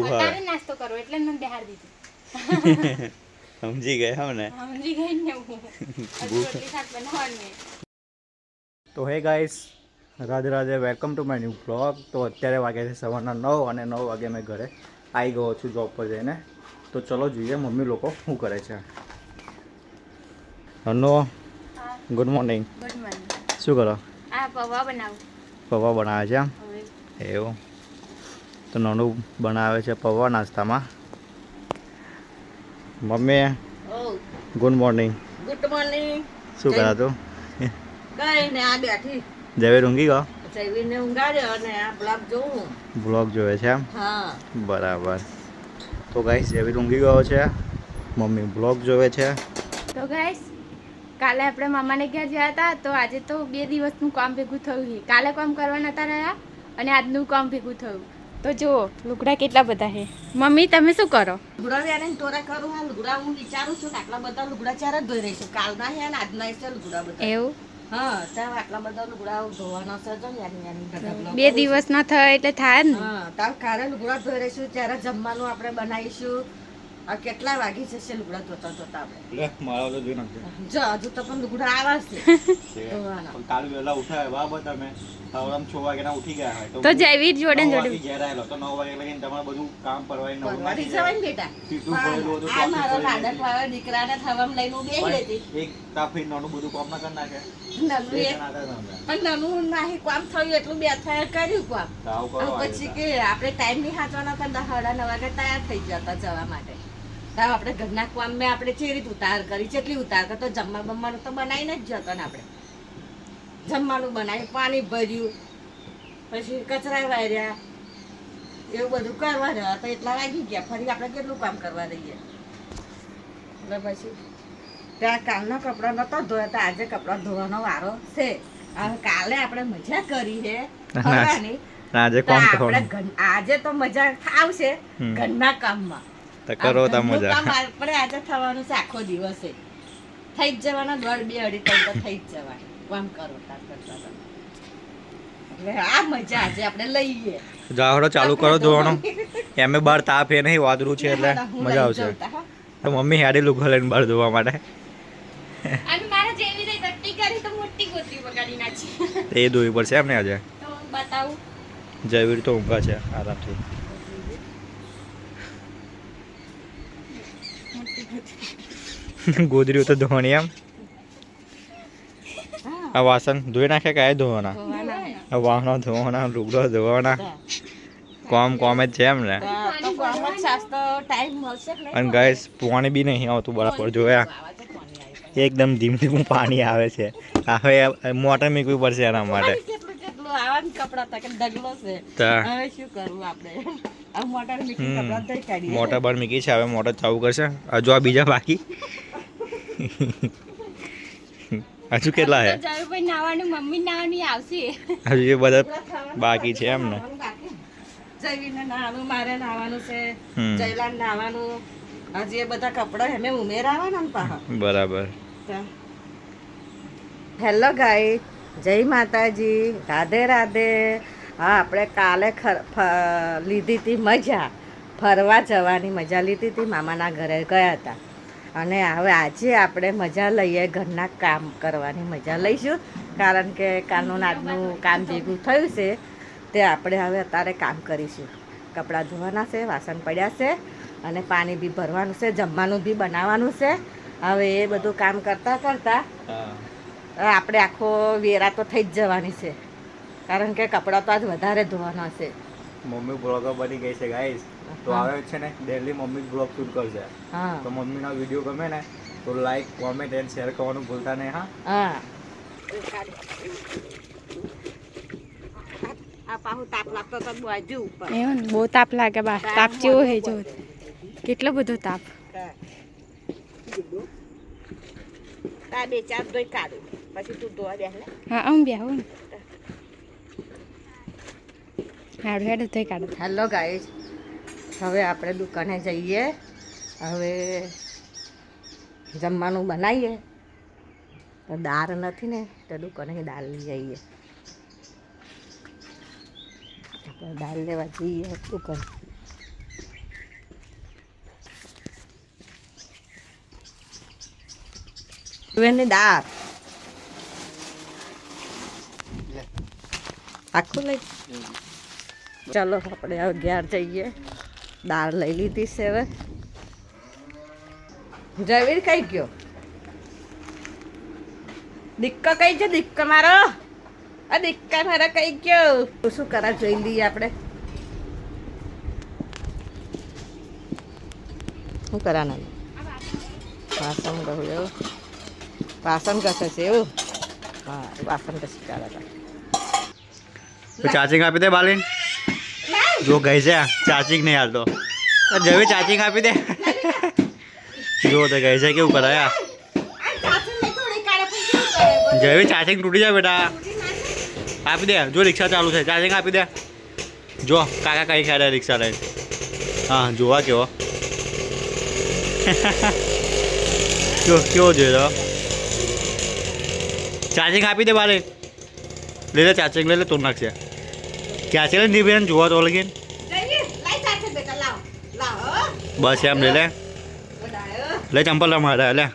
તારે નાસ્તો કરો એટલે મને બહાર દીધું. સમજી ગયા હો ને? સમજી ગઈ ને હું. રોટલી શાક બનાવવાની. તો હે guys, Radhe Radhe, welcome to my new blog. તો અત્યારે વાગે છે સવારના 9 અને 9 વાગે મેં ઘરે આવી ગયો છું જોબ પર જઈને. તો ચલો જોઈએ મમ્મી લોકો શું કરે છે. હનો, ગુડ મોર્નિંગ. Good morning. શું કરો? આ પૌવા બનાવું. પૌવા બનાવે છે આમ? એવું. તો નાનું બનાવે છે પૌવા નાસ્તામાં. Mummy good morning. Good morning. શું કરા તું? કઈ ને આ બેઠી. જવેર ઊંઘી ગયો? જયવીરને ઊંઘાડ્યો અને આ બ્લોગ જોઉં. બ્લોગ જોવે છે એમ? હા. બરાબર. તો ગાઈસ જવેર ઊંઘી ગયો છે, મમ્મી બ્લોગ જોવે છે. તો ગાઈસ, કાલે આપણે મામાને ઘેર ગયા હતા. તો આજે તો 2 દિવસનું કામ ભેગું થયું છે. કાલે કામ કરવા નતા રહ્યા અને આજનું કામ ભેગું થયું. તો જુઓ લુગડા કેટલા બધા છે. મમ્મી તમે શું કરો? લુગડા વેને તોરા કરું. હા, લુગડા હું વિચારું છું કે આટલા બધા લુગડા ચારે જ ધોઈ રહીશું. કાલના છે ને આજના છે લુગડા બધા. એવું? હા, તાવ આટલા બધા લુગડા ધોવાના છે. જો યાની 2 દિવસ ના થાય એટલે થાય જ ને. હા, તાવ કાલે લુગડા ધોઈ રહીશું. ત્યારે જમવાનું આપણે બનાવીશું. આ કેટલા વાગી જશે લુગડા ધોતા ધોતા આપણે? લે મારા તો જોઈ નાખજો. જો હજુ તો પણ લુગડા આવા છે ધોવાના. કાલ વહેલા ઉઠાય બરાબર તમે સવારમાં 6 વાગ્યાના ઉઠી ગયા હોય તો જયવીર જોડે 9 જોડે વાગે ઘેર આવેલો તો 9 વાગે લગીને તમારે બધું કામ પરવાઈને નવું પરવારી નાખી જવાય જાય. ને બેટા. સીધું ભરેલું હતું, આ મારા ચોકલેટ ભરેલી લાડક વાળા દીકરાને થવામાં લઈને હું બેસી રહેતી. હતી. એક તાફી નાનું બધું કામ ના કરી નાખે. નાનું બે એક જણા હતા તમે. પણ નાનું નાહી કામ થયું એટલું બે થયા કર્યું કામ. તો આવું કરો અને પછી કે આપણે ટાઈમ નહીં હાચવાના હતા 9:30 વાગે તૈયાર થઈ જતા જવા માટે. તો આપણે ઘરના કામ મેં આપણે ચેરી ઉતાર કરી કેટલી ઉતાર કરી તો જમવા બમવાનું તો બનાવીને જ જતો ને આપણે. જમવાનું બનાવી પાણી ભર્યું પછી કચરા વાર્યા એવું બધું કરવા રહ્યા તો એટલા વાગી ગયા. ફરી આપણે કેટલું કામ કરવા રહીએ એટલે પછી ત્યાં કાલના કપડાં નતો ધોયા તો આજે કપડાં ધોવાનો વારો છે. હવે કાલે આપણે મજા કરી છે ફરવાની. આજે તો કોમ આપણે કરવાનું આજે તો મજા આવશે ઘરના કામમાં. તો કરો તા ઘરનું મજા. કામ આપણે આજે થવાનું છે આખો દિવસે. થઈ જ જવાના 1:30 2:30 તો થઈ જ જવાના કામ કરો તાર કરતા તમે. એટલે આ મજા આજે આપણે લઈએ. જાવડો ચાલુ કરો ધોવાનો. એમે બહાર તાપ એ નહીં વાદળું છે એટલે હું મજા લઈ આવશે. જાઉં તા, હા. તો મમ્મી હેડી લુગડા લઈને બહાર ધોવા માટે. અને મારા જેવી રીતે તટ્ટી કરી તો મોટી ગોતરી બગાડી નાખી. એ ધોવી પડશે એમ ને આજે. તો બતાવું. જયવીર તો ઊંઘા છે આરામથી. ગોદરી તો ધોવાની એમ. આ વાસણ ધોઈ નાખે કાંઈ ધોવાના? આ વાહનો ધોવાના, લુગડો ધોવાના, કોમ જ છે એમ ને. તો કામ જ સાસ તો ટાઈમ મળશે કે નહીં? અને ગાઈસ પાણી બી નહીં આવતું બરાબર. જોયા એકદમ ધીમું ધીમું પાણી આવે છે. હવે મોટર મૂકવી પડશે એના માટે. કેટલું કેટલું આવા કપડા હતા કે ડગલો છે. તા. હવે શું કરવું આપણે? આ મોટર મીઠી કપડા ધોઈ કાઢીએ. મોટર બાર મૂકી છે, હવે મોટર ચાલુ કરશે. હજુ આ બીજા બાકી. હજુ કેટલા હે? તો જયભાઈ નાવાનું મમ્મી નાવાની આવશે. હજુ એ બધા બાકી છે એમ ને. જયવીરને નાવાનું, મારે નાવાનું છે, હમ. જયલાલ નાવાનું. હજી એ બધા કપડા એમે ઉમેરાવાના ને પાછા. બરાબર. હેલો ગાઈ, જય માતાજી, રાધે રાધે. હા, આપણે કાલે લીધી હતી મજા, ફરવા જવાની મજા લીધી હતી. મામાના ઘરે ગયા હતા અને હવે આજે આપણે મજા લઈએ, ઘરના કામ કરવાની મજા લઈશું. કારણ કે કાલનું આજનું કામ ભેગું થયું છે તે આપણે હવે અત્યારે કામ કરીશું. કપડાં ધોવાના છે, વાસણ પડ્યા છે અને પાણી બી ભરવાનું છે, જમવાનું બી બનાવવાનું છે. હવે એ બધું કામ કરતાં કરતાં આપણે આખો વેરા તો થઈ જ જવાની છે. કારણ કે કપડાં તો આજ વધારે ધોવાના છે. મમ્મી બ્લોગર બની ગઈ છે ગાઈસ. તો આવે છે ને ડેલી મમ્મી બ્લોગ શૂટ કરશે. હા તો મમ્મીના વિડીયો ગમે ને તો લાઈક, કોમેન્ટ એન્ડ શેર કરવાનું ભૂલતા નહીં. હા. હા. આ પાહુ તાપ લાગતો તો બાજુ ઉપર. એવું ને બહુ તાપ લાગે બા. તાપ જેવો હે જો. કેટલો બધો તાપ. તા 2-4 ધોઈ કાઢું પછી તું ધોવા દે ને. હા આમ બે આવું ને. હાડું હેડું થઈ કાઢું. હેલો ગાઈઝ, હવે આપણે દુકાને જઈએ. હવે જમવાનું બનાવીએ. તો દાળ નથી ને તો દુકાને દાળ લઈ જઈએ. આપણે દાળ લેવા જઈએ દુકાન. તુવેરની દાળ આખું લઈ ચાલો આપણે હવે ઘેર જઈએ. દાળ લઈ લીધી છે હવે. જયવીર કઈ ગયો? દિક્કો કઈ છે? દિક્કો મારો આ દિક્કા મારા કઈ ગયો? શું કરા જોઈ લઈએ આપણે. શું કરાના વાસણ કહું એવું વાસણ કસે છે એવું. હા વાસણ કસી કાઢા ચાર્જિંગ આપી દે બાલીન. જો ગઈ છે ચાર્જિંગ નહીં હાલતો. જવે ચાર્જિંગ આપી દે. જો તો ગઈ છે કેવું કરાયા. જવે ચાર્જિંગ તૂટી જાય બેટા. આપી દે. જો રિક્ષા ચાલુ છે ચાર્જિંગ આપી દે. જો કાકા કઈ ખેડે રિક્ષા લઈને. હા જોવા કેવો કેવો જોયો ચાર્જિંગ આપી દે બાલીન. લે લે ચાર્જિંગ લે લે તો નાખશે. ક્યાં છે લે નિવેદન જોવા તો લગીન. બસ એમ લે લે લે ચંપલ રમવા લે.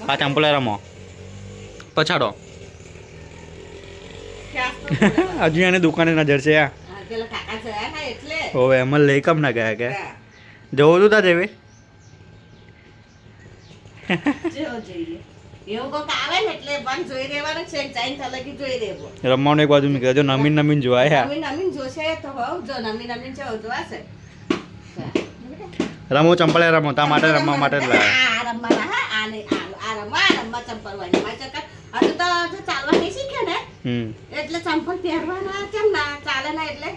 આ ચંપલ રમો પછાડો. હજુ એને દુકાને નજર છે. હવે એમાં લઈ કમ ના ગયા કે જવું તું તા જેવી. રમવાનું એક બાજુ નીકળે જો નમીન નમીન જોવાય. રમો ચંપલે રમો તા માટે રમવા માટે જ એટલે ચંપલ પહેરવાના કેમ ના ચાલે ના એટલે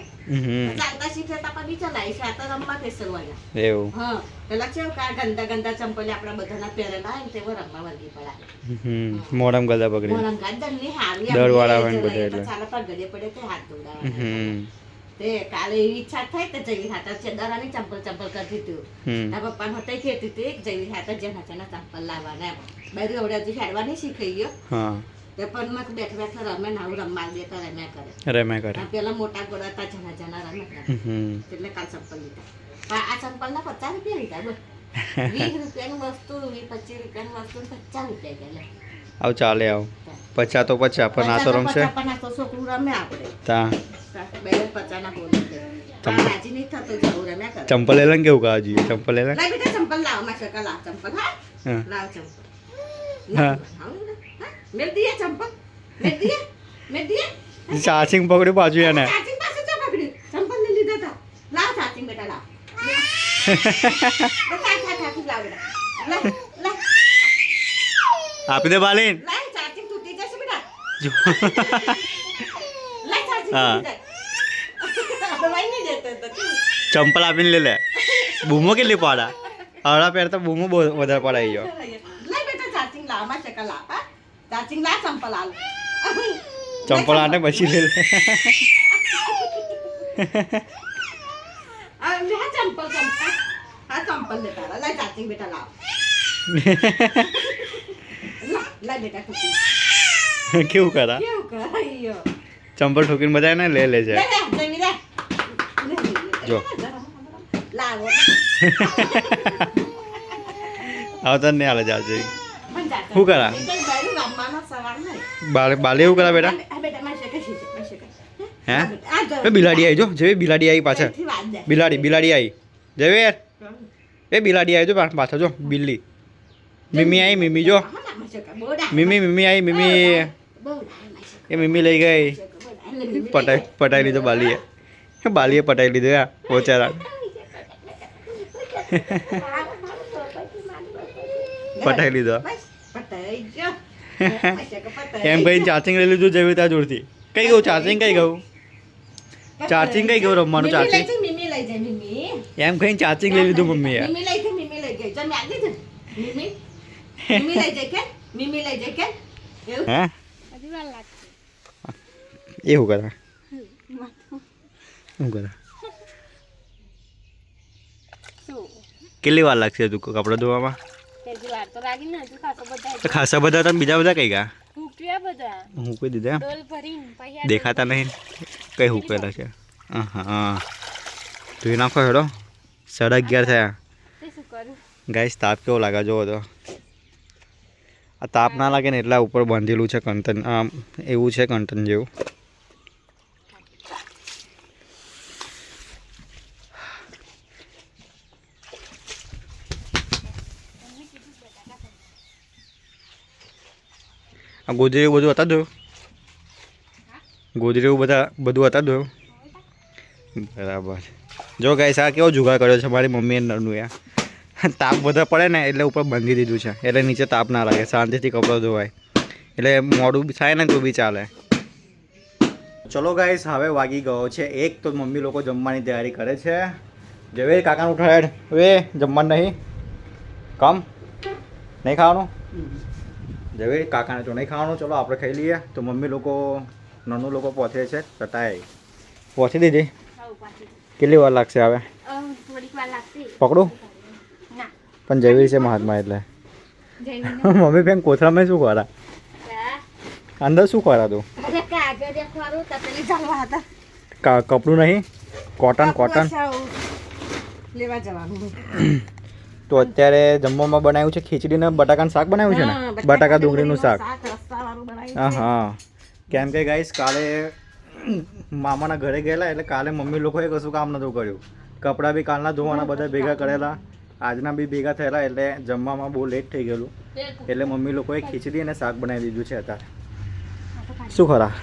ચાલતા શીખે તો પછી ચલાવી છે. આ તો રમવા ફેસરવાના એવું. હા પેલા કેવું કા ગંદા ગંદા ચંપલ આપણા બધાના પહેરેલા હોય ને તેવો રમવા વળગી પડે. મોડમ ગદા પકડી મોરમ ગાદન ની હારી દર વાળા હોય ને બધા એટલે ચાલે પર ગળે પડે તે હાથ દોડાવા. તે કાલે એવી ઈચ્છા થઈ તો જઈ હાથા છે દરાની ચંપલ કરતી તું. આ પપ્પા હોતે ખેતી તે એક જઈ હાથા જેના જેના ચંપલ લાવવાના બારી ઓડે હજી ખેડવાની શીખાઈ ગયો. હા તે પણ મત બેઠ બેઠ રમે નાવ રમવા દે તો રમ્યા કરે. પેલા મોટા ગોળા તા જના જના રમે એટલે કાલ ચંપલ લીધા. આ ચંપલ ના 50 રૂપિયા લીધા બોલ. 20 રૂપિયાની વસ્તુ 25 રૂપિયાની વસ્તુ 50 રૂપિયા ગયેલા. આવ ચાલે આવ 50 તો 50 પણ આ તો રમશે. પણ આ તો છોકરું રમે આપણે તા બે 50 ના બોલ રાજી નહીં થતો જવું રમ્યા કરે. ચંપલ લે લંગ કેવું કાજી ચંપલ લે લાવ બેટા ચંપલ લાવ માં સકા લાવ ચંપલ. હા લાવ ચંપલ. હા મેલ દિયા ચંપલ મેલ દિયા ચાર્જિંગ પકડ્યું પાછું એને. ચાર્જિંગ પાસે ચા પકડ્યું ચંપલ ને લીધા તા. લાવ ચાર્જિંગ બેટા લાવ. ચાર્જિંગ લાવ બેટા લાવ લાવ આપી દે બાલીન. લાવ ચાર્જિંગ તૂટી જશે બેટા. જો લાવ ચાર્જિંગ હા. તૂટી જાય. દવાઈ નહીં દેતો તો ચંપલ આપીને લે લે. બૂમો કેટલી પાડા આવડા પહેર તો બૂમો બહુ વધારે પડાઈ ગયો. લાવ બેટા ચાર્જિંગ લાવ માં સકા લાવ. હા ચાર્જિંગ લાવ ચંપલ આલ. ચંપલ આને પછી લે લે. આ લે ચંપલ હા ચંપલ લે તારા લાવ ચાર્જિંગ બેટા લાવ. લાવ બેટા તૂટી કેવું કરા કેવું કરાયો. ચંપલ ઠોકીને બધા ને લે લે છે. લે લે જમી લે જો લાવો આવતા નહીં હાલે જાજે. પણ જા શું કરા રમવાનો સવાલ નહીં. બાલે એવું કરા બેટા. આ બેટા માં શકે છે હે એ બિલાડી આવી જો જેવી બિલાડી આવી પાછળ. બિલાડી આવી જેવી એ બિલાડી આવી જો પાછળ જો બિલ્લી. મીમી આવી મીમી જો મીમી આવી મીમી એ મીમી લઈ ગઈ. પટાઈ લીધો બાલીએ પટાઈ લીધો યાર ઓચારા. પટાઈ લીધો એમ કઈ ચાર્જિંગ લઈ લીધું જેવી ત્યાં જોડથી. કઈ ગયું ચાર્જિંગ કઈ ગયું ચાર્જિંગ કઈ ગયું રમવાનું ચાર્જિંગ મીમી લઈ જાય મીમી એમ કઈ ચાર્જિંગ લઈ લીધું મમ્મીએ. મીમી લઈ ગઈ જમ યાદ નહીં મીમી મીમી લઈ જાય કે મીમી લઈ જાય કે એવું હે હજી વાર લાગશે. એવું કરા શું કરા શું કેટલી વાર લાગશે તું કપડાં ધોવામાં. હજી વાર તો લાગી ને હજુ ખાસો બધા તો ખાસા બધા તમે બીજા બધા કઈ ગયા ફૂક્યા બધા હું કોઈ દીધા એમ ડોલ ભરીને પછી દેખાતા નહીં કઈ હુકેલા છે. હા ધોઈ નાખો હેડો 11:30 થયા. તે શું કરું ગાઈસ તાપ કેવો લાગે જોવો તો. આ તાપ ના લાગે ને એટલા ઉપર બાંધેલું છે કંટન, આમ એવું છે કંટન જેવું. આ ગોદરી બધું હતા જોયું, ગોદરી બધું હતા જોયું. બરાબર. જો ગાઈસ આ કેવો જુગાર કર્યો છે મારી મમ્મીએ નરનું. તાપ બધા પડે ને એટલે ઉપર બાંધી દીધું છે, એટલે નીચે તાપ ના લાગે, શાંતિથી કપડાં ધોવાય, એટલે મોડું બી થાય ને તો બી ચાલે. ચલો ગાઈસ હવે વાગી ગયો છે 1, તો મમ્મી લોકો જમવાની તૈયારી કરે છે. જવેર કાકાનું ઉઠાડ, હવે જમવાનું નહીં કમ નહીં ખાવાનું. જવેર કાકાને તો નહીં ખાવાનું, ચલો આપણે ખાઈ લઈએ. તો મમ્મી લોકો નાનું લોકો પહોંચે છે ચટાઈ પહોંચી દીધી. કેટલી વાર લાગશે હવે? થોડીક વાર લાગશે. પકડું ના પણ જયવીર છે મહાત્મા એટલે જઈને મમ્મી બેન કોથળામાં શું કરા, અંદર શું કરા તું? અરે કાગળ ખરું તપેલી જવા હતા, કપડું નહીં, કોટન લેવા જવાનું. તો અત્યારે જમવામાં બનાવ્યું છે ખીચડી ને બટાકાનું શાક બનાવ્યું છે ને, બટાકા ડુંગળીનું શાક. હા હા, કેમ કે ગાઈસ કાલે મામાના ઘરે ગયેલા એટલે કાલે મમ્મી લોકોએ કશું કામ નહોતું કર્યું. કપડાં બી કાલના ધોવાના બધા ભેગા કરેલા, આજના બી ભેગા થયેલા, એટલે જમવામાં બહુ લેટ થઈ ગયેલું. એટલે મમ્મી લોકોએ ખીચડી અને શાક બનાવી દીધું છે અત્યારે. શું ખરા?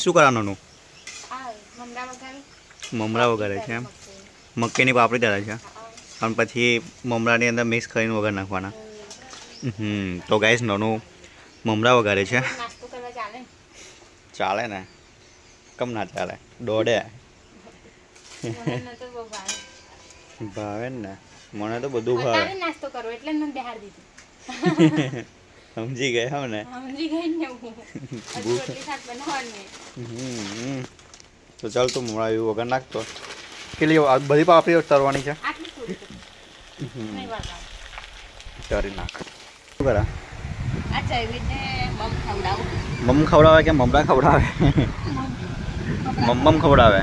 શું કરવાનું? મમરા વગેરે છે એમ, મક્કીની પાપડી દાળ છે અને પછી મમરાની અંદર મિક્સ કરીને વગર નાખવાના. તો ગાઈસ નાનું મમરા વગાડે છે. નાસ્તો કરવા ચાલે. ચાલે ને, કમ ના ચાલે? દોડે મને તો બહુ ભાવે. ભાવે ને, મને તો બધું ભાવે. તારે નાસ્તો કરવો એટલે મને બહાર દીધું. સમજી ગયા હો ને? સમજી ગઈ ને હું. રોટલી શાક બનાવવાનું. તો ચાલ તું મમરા એવું વગર નાખતો. કેટલી બધી પાપડી તરવાની છે? આટલી થોડી નહીં વાગા. તરી નાખ. શું કરા? આ જયવીરને મમ ખવડાવું. મમ ખવડાવે કે મમરા ખવડાવે? મમ ખવડાવે.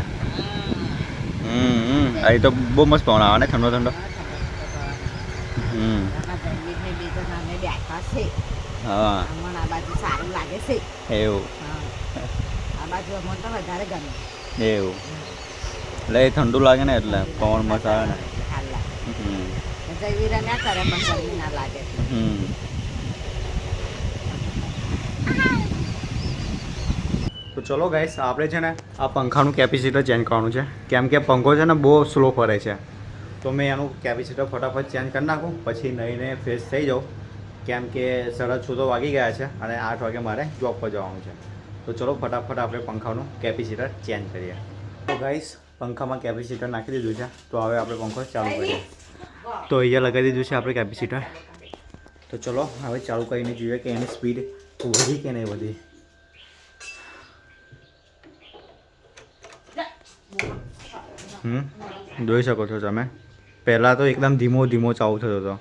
અહીં તો બહુ મસ્ત પવન આવે ને, ઠંડો ઠંડો. આમાં જયવીરને બે જણા અમે બેઠા છે. હા અમને આ બાજુ સારું લાગે છે. એવું હા, આ બાજુ અમને તો વધારે ગમે. એવું એટલે એ ઠંડુ લાગે ને, એટલે પવન મસ્ત આવે ને. હાલ લાગે. જયવીર ના કરે પણ ગરમી ના લાગે. તો ચલો ગાઈસ આપણે છે ને આ પંખાનું કેપેસિટર ચેન્જ કરવાનું છે, કેમ કે પંખો છે ને બહુ સ્લો ફરે છે. તો મેં એનું કેપેસિટર ફટાફટ ચેન્જ કરી નાખું, પછી નહીને ફ્રેશ થઈ જાઉં, કેમ કે 6:30 તો વાગી ગયા છે અને 8 વાગે મારે જોબ પર જવાનું છે. તો ચલો ફટાફટ આપણે પંખાનું કેપેસિટર ચેન્જ કરીએ. તો ગાઈસ પંખામાં કેપેસિટર નાખી દીધું છે, તો હવે આપણે પંખો ચાલુ કરીએ. તો અહીંયા લગાવી દીધું છે આપણે કેપેસિટર. તો ચલો હવે ચાલુ કરીને જોઈએ કે એની સ્પીડ વધી કે નહીં વધી. જોઈ શકો છો તમે, પહેલાં તો એકદમ ધીમો ધીમો ચાલુ થતો હતો,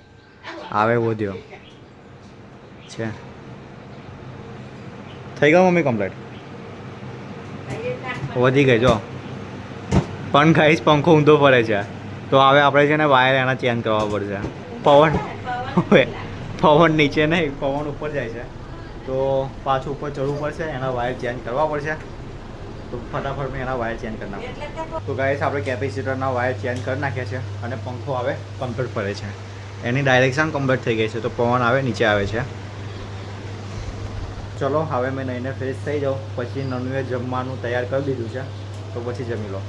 આવે વધ્યો છે. થઈ ગયો મમ્મી કમ્પ્લીટ, વધી ગઈ જો. પણ ગાઈસ પંખો ઊંધો પડે છે, તો હવે આપણે છે ને વાયર એના ચેન્જ કરવા પડશે. પવન નીચે નહીં, પવન ઉપર જાય છે, તો પાછું ઉપર ચડવું પડશે, એના વાયર ચેન્જ કરવા પડશે. તો ફટાફટ મેં એના વાયર ચેન્જ કરી નાખું. તો ગાઈસ આપણે કેપેસિટરના વાયર ચેન્જ કરી નાખ્યા છે અને પંખો હવે કમ્પ્લીટ ફરે છે, એની ડાયરેક્શન કમ્પ્લીટ થઈ ગઈ છે, તો પવન આવે નીચે આવે છે. ચલો હવે મેં નહીને ફ્રેશ થઈ જાઉં, પછી નનુએ જમવાનું તૈયાર કરી દીધું છે, તો પછી જમી લો.